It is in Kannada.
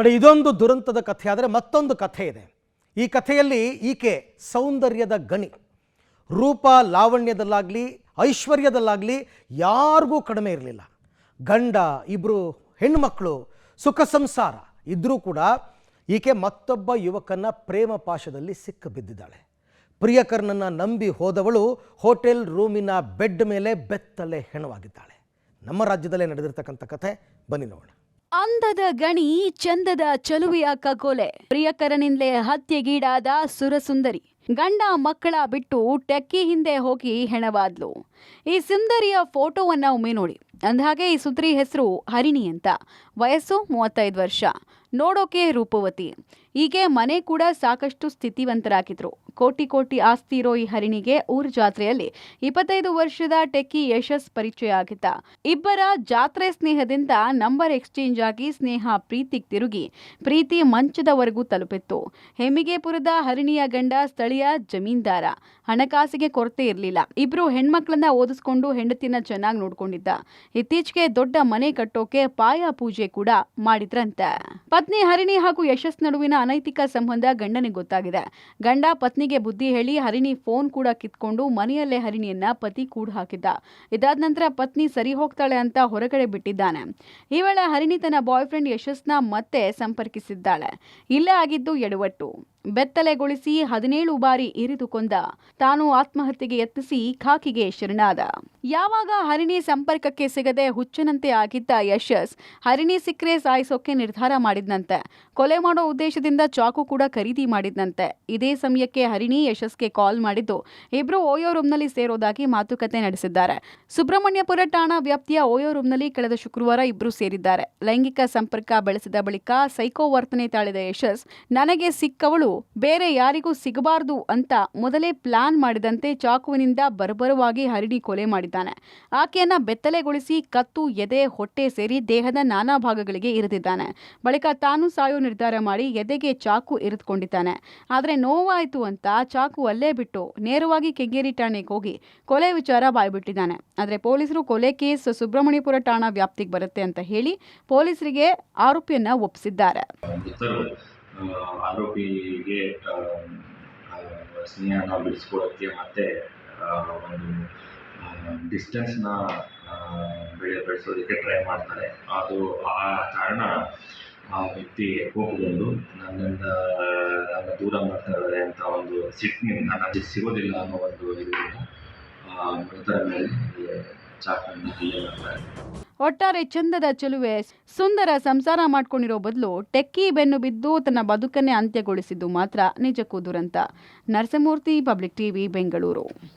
ನೋಡಿ, ಇದೊಂದು ದುರಂತದ ಕಥೆ. ಆದರೆ ಮತ್ತೊಂದು ಕಥೆ ಇದೆ. ಈ ಕಥೆಯಲ್ಲಿ ಈಕೆ ಸೌಂದರ್ಯದ ಗಣಿ. ರೂಪ ಲಾವಣ್ಯದಲ್ಲಾಗಲಿ ಐಶ್ವರ್ಯದಲ್ಲಾಗಲಿ ಯಾರಿಗೂ ಕಡಿಮೆ ಇರಲಿಲ್ಲ. ಗಂಡ, ಇಬ್ಬರು ಹೆಣ್ಣುಮಕ್ಕಳು, ಸುಖ ಸಂಸಾರ ಇದ್ದರೂ ಕೂಡ ಈಕೆ ಮತ್ತೊಬ್ಬ ಯುವಕನ ಪ್ರೇಮ ಪಾಶದಲ್ಲಿ ಸಿಕ್ಕಿಬಿದ್ದಿದ್ದಾಳೆ. ಪ್ರಿಯಕರನನ್ನು ನಂಬಿ ಹೋದವಳು ಹೋಟೆಲ್ ರೂಮಿನ ಬೆಡ್ ಮೇಲೆ ಬೆತ್ತಲೆ ಹೆಣವಾಗಿದ್ದಾಳೆ. ನಮ್ಮ ರಾಜ್ಯದಲ್ಲೇ ನಡೆದಿರ್ತಕ್ಕಂಥ ಕಥೆ, ಬನ್ನಿ ನೋಡೋಣ. ಅಂದದ ಗಣಿ, ಚಂದದ ಚಲುವೆಯ ಕಗೋಲೆ, ಪ್ರಿಯಕರನಿಂದಲೇ ಹತ್ಯೆಗೀಡಾದ ಸುರಸುಂದರಿ. ಗಂಡ ಮಕ್ಕಳ ಬಿಟ್ಟು ಟೆಕ್ಕಿ ಹಿಂದೆ ಹೋಗಿ ಹೆಣವಾದ್ಲು. ಈ ಸುಂದರಿಯ ಫೋಟೋವನ್ನ ಒಮ್ಮೆ ನೋಡಿ. ಅಂದಹಾಗೆ ಈ ಸುಂದರಿ ಹೆಸರು ಹರಿಣಿ ಅಂತ. ವಯಸ್ಸು 35 ವರ್ಷ. ನೋಡೋಕೆ ರೂಪವತಿ. ಹೀಗೆ ಮನೆ ಕೂಡ ಸಾಕಷ್ಟು ಸ್ಥಿತಿವಂತರಾಗಿದ್ರು. ಕೋಟಿ ಕೋಟಿ ಆಸ್ತಿ ಇರೋ ಈ ಹರಿಣಿಗೆ ಊರ ಜಾತ್ರೆಯಲ್ಲಿ 25 ವರ್ಷದ ಟೆಕ್ಕಿ ಯಶಸ್ ಪರಿಚಯ ಆಗಿದ್ದ. ಇಬ್ಬರ ಜಾತ್ರೆ ಸ್ನೇಹದಿಂದ ನಂಬರ್ ಎಕ್ಸ್ಚೇಂಜ್ ಆಗಿ ಸ್ನೇಹ ಪ್ರೀತಿಗೆ ತಿರುಗಿ ಪ್ರೀತಿ ಮಂಚದವರೆಗೂ ತಲುಪಿತ್ತು. ಹೆಮ್ಮಿಗೆಪುರದ ಹರಿಣಿಯ ಗಂಡ ಸ್ಥಳೀಯ ಜಮೀನ್ದಾರ. ಹಣಕಾಸಿಗೆ ಕೊರತೆ ಇರಲಿಲ್ಲ. ಇಬ್ರು ಹೆಣ್ಮಕ್ಳನ್ನ ಓದಿಸ್ಕೊಂಡು ಹೆಂಡತಿನ ಚೆನ್ನಾಗಿ ನೋಡ್ಕೊಂಡಿದ್ದ. ಇತ್ತೀಚೆಗೆ ದೊಡ್ಡ ಮನೆ ಕಟ್ಟೋಕೆ ಪಾಯ ಪೂಜೆ ಕೂಡ ಮಾಡಿದ್ರಂತೆ. ಪತ್ನಿ ಹರಿಣಿ ಹಾಗೂ ಯಶಸ್ ನಡುವಿನ ಅನೈತಿಕ ಸಂಬಂಧ ಗಂಡನಿಗೆ ಗೊತ್ತಾಗಿದೆ. ಗಂಡ ಪತ್ನಿಗೆ ಬುದ್ಧಿ ಹೇಳಿ ಹರಿಣಿ ಫೋನ್ ಕೂಡ ಕಿತ್ಕೊಂಡು ಮನೆಯಲ್ಲೇ ಹರಿಣಿಯನ್ನ ಪತಿ ಕೂಡ ಹಾಕಿದ್ದ. ಇದಾದ ನಂತರ ಪತ್ನಿ ಸರಿ ಹೋಗ್ತಾಳೆ ಅಂತ ಹೊರಗಡೆ ಬಿಟ್ಟಿದ್ದಾನೆ. ಈ ವೇಳೆ ಹರಿಣಿ ತನ್ನ ಬಾಯ್ ಫ್ರೆಂಡ್ ಯಶಸ್ನ ಮತ್ತೆ ಸಂಪರ್ಕಿಸಿದ್ದಾಳೆ. ಇಲ್ಲೇ ಆಗಿದ್ದು ಎಡವಟ್ಟು. ಬೆತ್ತಲೆಗೊಳಿಸಿ 17 ಬಾರಿ ಇರಿದು ಕೊಂದ. ತಾನು ಆತ್ಮಹತ್ಯೆಗೆ ಯತ್ನಿಸಿ ಖಾಕಿಗೆ ಶರಣಾದ. ಯಾವಾಗ ಹರಿಣಿ ಸಂಪರ್ಕಕ್ಕೆ ಸಿಗದೆ ಹುಚ್ಚನಂತೆ ಆಗಿದ್ದ ಯಶಸ್ ಹರಿಣಿ ಸಿಕ್ಕರೆ ಸಾಯಿಸೋಕೆ ನಿರ್ಧಾರ ಮಾಡಿದ್ನಂತೆ. ಕೊಲೆ ಮಾಡೋ ಉದ್ದೇಶದಿಂದ ಚಾಕು ಕೂಡ ಖರೀದಿ ಮಾಡಿದ್ನಂತೆ. ಇದೇ ಸಮಯಕ್ಕೆ ಹರಿಣಿ ಯಶಸ್ಗೆ ಕಾಲ್ ಮಾಡಿದ್ದು ಇಬ್ರು ಓಯೋ ರೂಮ್ನಲ್ಲಿ ಸೇರೋದಾಗಿ ಮಾತುಕತೆ ನಡೆಸಿದ್ದಾರೆ. ಸುಬ್ರಹ್ಮಣ್ಯಪುರ ಠಾಣಾ ವ್ಯಾಪ್ತಿಯ ಓಯೋ ರೂಮ್ನಲ್ಲಿ ಕಳೆದ ಶುಕ್ರವಾರ ಇಬ್ರು ಸೇರಿದ್ದಾರೆ. ಲೈಂಗಿಕ ಸಂಪರ್ಕ ಬೆಳೆಸಿದ ಬಳಿಕ ಸೈಕೋ ವರ್ತನೆ ತಾಳಿದ ಯಶಸ್, ನನಗೆ ಸಿಕ್ಕವಳು ಬೇರೆ ಯಾರಿಗೂ ಸಿಗಬಾರದು ಅಂತ ಮೊದಲೇ ಪ್ಲಾನ್ ಮಾಡಿದಂತೆ ಚಾಕುವಿನಿಂದ ಬರ್ಬರವಾಗಿ ಹರಿಣಿ ಕೊಲೆ ಮಾಡಿದ್ದಾನೆ. ಆಕೆಯನ್ನ ಬೆತ್ತಲೆಗೊಳಿಸಿ ಕತ್ತು, ಎದೆ, ಹೊಟ್ಟೆ ಸೇರಿ ದೇಹದ ನಾನಾ ಭಾಗಗಳಿಗೆ ಇರಿದಿದ್ದಾನೆ. ಬಳಿಕ ತಾನು ಸಾಯೋ ನಿರ್ಧಾರ ಮಾಡಿ ಎದೆಗೆ ಚಾಕು ಇರಿದುಕೊಂಡಿದ್ದಾನೆ. ಆದರೆ ನೋವಾಯಿತು ಅಂತ ಚಾಕು ಅಲ್ಲೇ ಬಿಟ್ಟು ನೇರವಾಗಿ ಕೆಂಗೇರಿ ಠಾಣೆಗೆ ಹೋಗಿ ಕೊಲೆ ವಿಚಾರ ಬಾಯ್ಬಿಟ್ಟಿದ್ದಾನೆ. ಆದರೆ ಪೊಲೀಸರು ಕೊಲೆ ಕೇಸ್ ಸುಬ್ರಹ್ಮಣ್ಯಪುರ ಠಾಣಾ ವ್ಯಾಪ್ತಿಗೆ ಬರುತ್ತೆ ಅಂತ ಹೇಳಿ ಪೊಲೀಸರಿಗೆ ಆರೋಪಿಯನ್ನ ಒಪ್ಪಿಸಿದ್ದಾರೆ. ಆರೋಪಿಗೆ ಸ್ನೇಹನ ಬಿಡಿಸ್ಕೊಳ್ಳೋಕ್ಕೆ ಮತ್ತು ಒಂದು ಡಿಸ್ಟೆನ್ಸ್ನ ಬೆಳೆಸೋದಕ್ಕೆ ಟ್ರೈ ಮಾಡ್ತಾರೆ. ಅದು ಆ ಕಾರಣ ಆ ವ್ಯಕ್ತಿ ಕೋಪಗೊಂಡು ನನ್ನ ದೂರ ಮಾಡ್ತಾ ಇದ್ದಾರೆ ಅಂತ ಒಂದು ಸಿಟ್ಟಿನಿಂದ ನನಗೆ ಸಿಗೋದಿಲ್ಲ ಅನ್ನೋ ಒಂದು ಇದರಿಂದ ಮೃತರ ಮೇಲೆ ಚಾಕುವಿನ ಹಲ್ಲೆ ಮಾಡ್ತಾರೆ. ಒಟ್ಟಾರೆ ಚಂದದ ಚೆಲುವೆ ಸುಂದರ ಸಂಸಾರ ಮಾಡ್ಕೊಂಡಿರೋ ಬದಲು ಟೆಕ್ಕಿ ಬೆನ್ನು ಬಿದ್ದು ತನ್ನ ಬದುಕನ್ನೇ ಅಂತ್ಯಗೊಳಿಸಿದ್ದು ಮಾತ್ರ ನಿಜಕ್ಕೂ ದುರಂತ. Narasimhamurthy, public TV, Bengaluru.